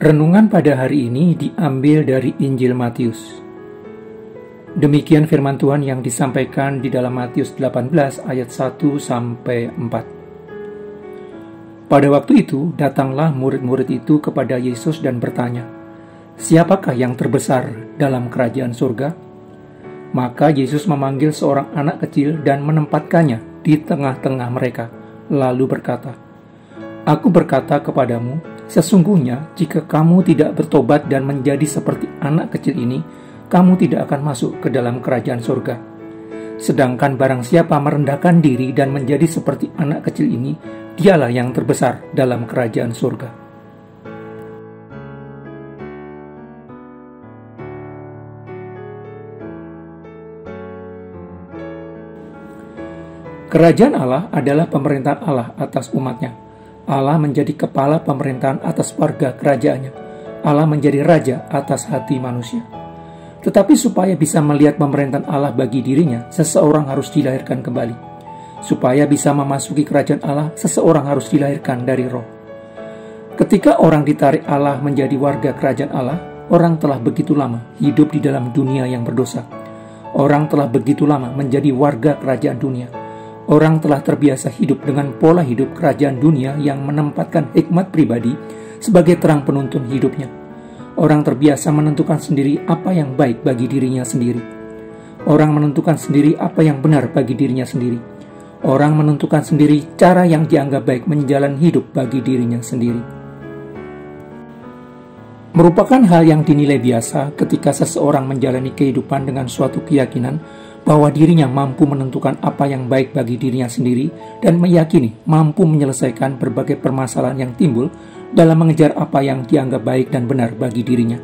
Renungan pada hari ini diambil dari Injil Matius. Demikian firman Tuhan yang disampaikan di dalam Matius 18 ayat 1-4. Pada waktu itu, datanglah murid-murid itu kepada Yesus dan bertanya, "Siapakah yang terbesar dalam kerajaan surga?" Maka Yesus memanggil seorang anak kecil dan menempatkannya di tengah-tengah mereka, lalu berkata, "Aku berkata kepadamu, sesungguhnya jika kamu tidak bertobat dan menjadi seperti anak kecil ini, kamu tidak akan masuk ke dalam kerajaan surga. Sedangkan barang siapa merendahkan diri dan menjadi seperti anak kecil ini, dialah yang terbesar dalam kerajaan surga." Kerajaan Allah adalah pemerintahan Allah atas umatnya. Allah menjadi kepala pemerintahan atas warga kerajaannya. Allah menjadi raja atas hati manusia. Tetapi supaya bisa melihat pemerintahan Allah bagi dirinya, seseorang harus dilahirkan kembali. Supaya bisa memasuki kerajaan Allah, seseorang harus dilahirkan dari roh. Ketika orang ditarik Allah menjadi warga kerajaan Allah, orang telah begitu lama hidup di dalam dunia yang berdosa. Orang telah begitu lama menjadi warga kerajaan dunia. Orang telah terbiasa hidup dengan pola hidup kerajaan dunia yang menempatkan hikmat pribadi sebagai terang penuntun hidupnya. Orang terbiasa menentukan sendiri apa yang baik bagi dirinya sendiri. Orang menentukan sendiri apa yang benar bagi dirinya sendiri. Orang menentukan sendiri cara yang dianggap baik menjalani hidup bagi dirinya sendiri. Merupakan hal yang dinilai biasa ketika seseorang menjalani kehidupan dengan suatu keyakinan bahwa dirinya mampu menentukan apa yang baik bagi dirinya sendiri dan meyakini mampu menyelesaikan berbagai permasalahan yang timbul dalam mengejar apa yang dianggap baik dan benar bagi dirinya.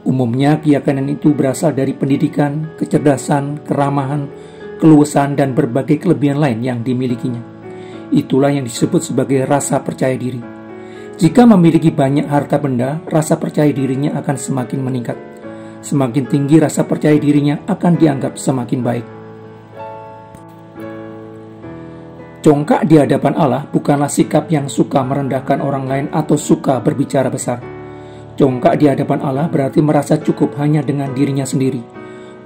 Umumnya keyakinan itu berasal dari pendidikan, kecerdasan, keramahan, keluasan, dan berbagai kelebihan lain yang dimilikinya. Itulah yang disebut sebagai rasa percaya diri. Jika memiliki banyak harta benda, rasa percaya dirinya akan semakin meningkat. Semakin tinggi rasa percaya dirinya akan dianggap semakin baik. Congkak di hadapan Allah bukanlah sikap yang suka merendahkan orang lain atau suka berbicara besar. Congkak di hadapan Allah berarti merasa cukup hanya dengan dirinya sendiri.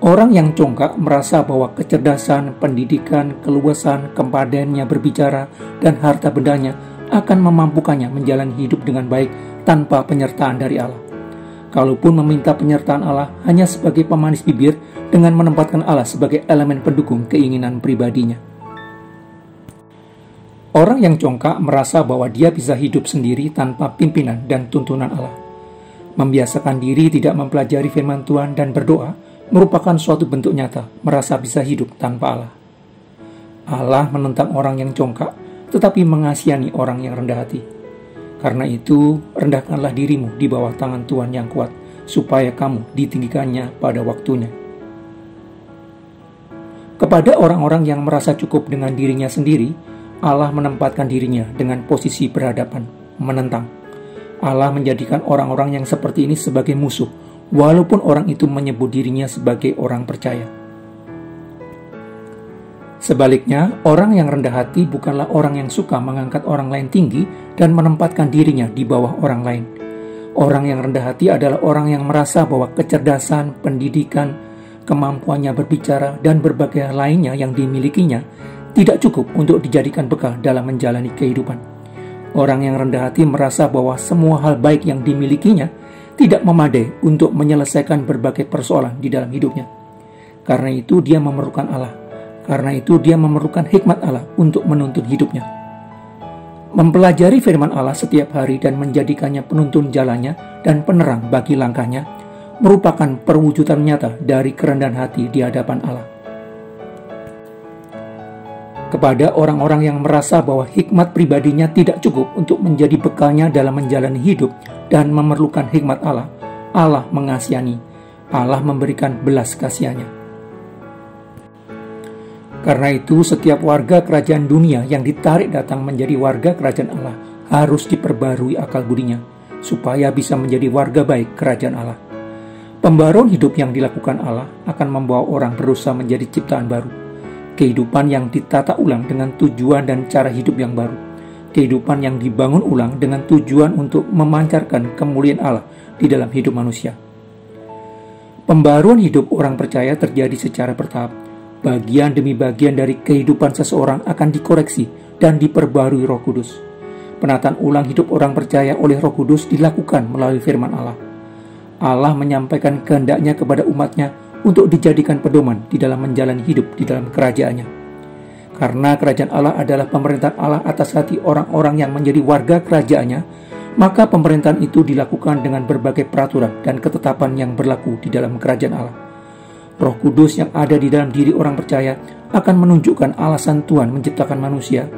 Orang yang congkak merasa bahwa kecerdasan, pendidikan, keluasan, kepandaiannya berbicara, dan harta bendanya akan memampukannya menjalani hidup dengan baik tanpa penyertaan dari Allah. Kalaupun meminta penyertaan Allah hanya sebagai pemanis bibir dengan menempatkan Allah sebagai elemen pendukung keinginan pribadinya. Orang yang congkak merasa bahwa dia bisa hidup sendiri tanpa pimpinan dan tuntunan Allah. Membiasakan diri tidak mempelajari firman Tuhan dan berdoa merupakan suatu bentuk nyata merasa bisa hidup tanpa Allah. Allah menentang orang yang congkak tetapi mengasihani orang yang rendah hati. Karena itu, rendahkanlah dirimu di bawah tangan Tuhan yang kuat, supaya kamu ditinggikannya pada waktunya. Kepada orang-orang yang merasa cukup dengan dirinya sendiri, Allah menempatkan dirinya dengan posisi berhadapan, menentang. Allah menjadikan orang-orang yang seperti ini sebagai musuh, walaupun orang itu menyebut dirinya sebagai orang percaya. Sebaliknya, orang yang rendah hati bukanlah orang yang suka mengangkat orang lain tinggi dan menempatkan dirinya di bawah orang lain. Orang yang rendah hati adalah orang yang merasa bahwa kecerdasan, pendidikan, kemampuannya berbicara, dan berbagai hal lainnya yang dimilikinya tidak cukup untuk dijadikan bekal dalam menjalani kehidupan. Orang yang rendah hati merasa bahwa semua hal baik yang dimilikinya tidak memadai untuk menyelesaikan berbagai persoalan di dalam hidupnya. Karena itu dia memerlukan Allah. Karena itu dia memerlukan hikmat Allah untuk menuntun hidupnya. Mempelajari firman Allah setiap hari dan menjadikannya penuntun jalannya dan penerang bagi langkahnya merupakan perwujudan nyata dari kerendahan hati di hadapan Allah. Kepada orang-orang yang merasa bahwa hikmat pribadinya tidak cukup untuk menjadi bekalnya dalam menjalani hidup dan memerlukan hikmat Allah, Allah mengasihani. Allah memberikan belas kasihannya. Karena itu, setiap warga kerajaan dunia yang ditarik datang menjadi warga kerajaan Allah harus diperbarui akal budinya, supaya bisa menjadi warga baik kerajaan Allah. Pembaruan hidup yang dilakukan Allah akan membawa orang berusaha menjadi ciptaan baru. Kehidupan yang ditata ulang dengan tujuan dan cara hidup yang baru. kehidupan yang dibangun ulang dengan tujuan untuk memancarkan kemuliaan Allah di dalam hidup manusia. Pembaruan hidup orang percaya terjadi secara bertahap. Bagian demi bagian dari kehidupan seseorang akan dikoreksi dan diperbarui Roh Kudus. Penataan ulang hidup orang percaya oleh Roh Kudus dilakukan melalui firman Allah. Allah menyampaikan kehendaknya kepada umatnya untuk dijadikan pedoman di dalam menjalani hidup di dalam kerajaannya. Karena kerajaan Allah adalah pemerintahan Allah atas hati orang-orang yang menjadi warga kerajaannya, maka pemerintahan itu dilakukan dengan berbagai peraturan dan ketetapan yang berlaku di dalam kerajaan Allah. Roh Kudus yang ada di dalam diri orang percaya akan menunjukkan alasan Tuhan menciptakan manusia,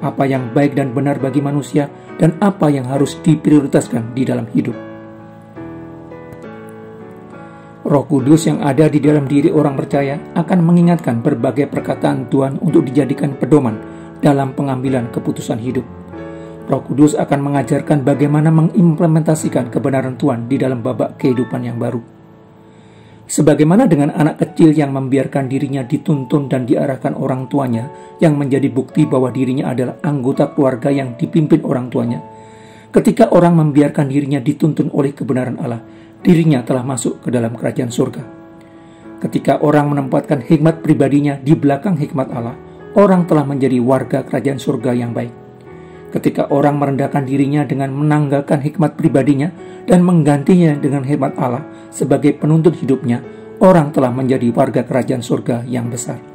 apa yang baik dan benar bagi manusia, dan apa yang harus diprioritaskan di dalam hidup. Roh Kudus yang ada di dalam diri orang percaya akan mengingatkan berbagai perkataan Tuhan untuk dijadikan pedoman dalam pengambilan keputusan hidup. Roh Kudus akan mengajarkan bagaimana mengimplementasikan kebenaran Tuhan di dalam babak kehidupan yang baru. Sebagaimana dengan anak kecil yang membiarkan dirinya dituntun dan diarahkan orang tuanya, yang menjadi bukti bahwa dirinya adalah anggota keluarga yang dipimpin orang tuanya. Ketika orang membiarkan dirinya dituntun oleh kebenaran Allah, dirinya telah masuk ke dalam kerajaan surga. Ketika orang menempatkan hikmat pribadinya di belakang hikmat Allah, orang telah menjadi warga kerajaan surga yang baik. Ketika orang merendahkan dirinya dengan menanggalkan hikmat pribadinya dan menggantinya dengan hikmat Allah sebagai penuntun hidupnya, orang telah menjadi warga kerajaan surga yang besar.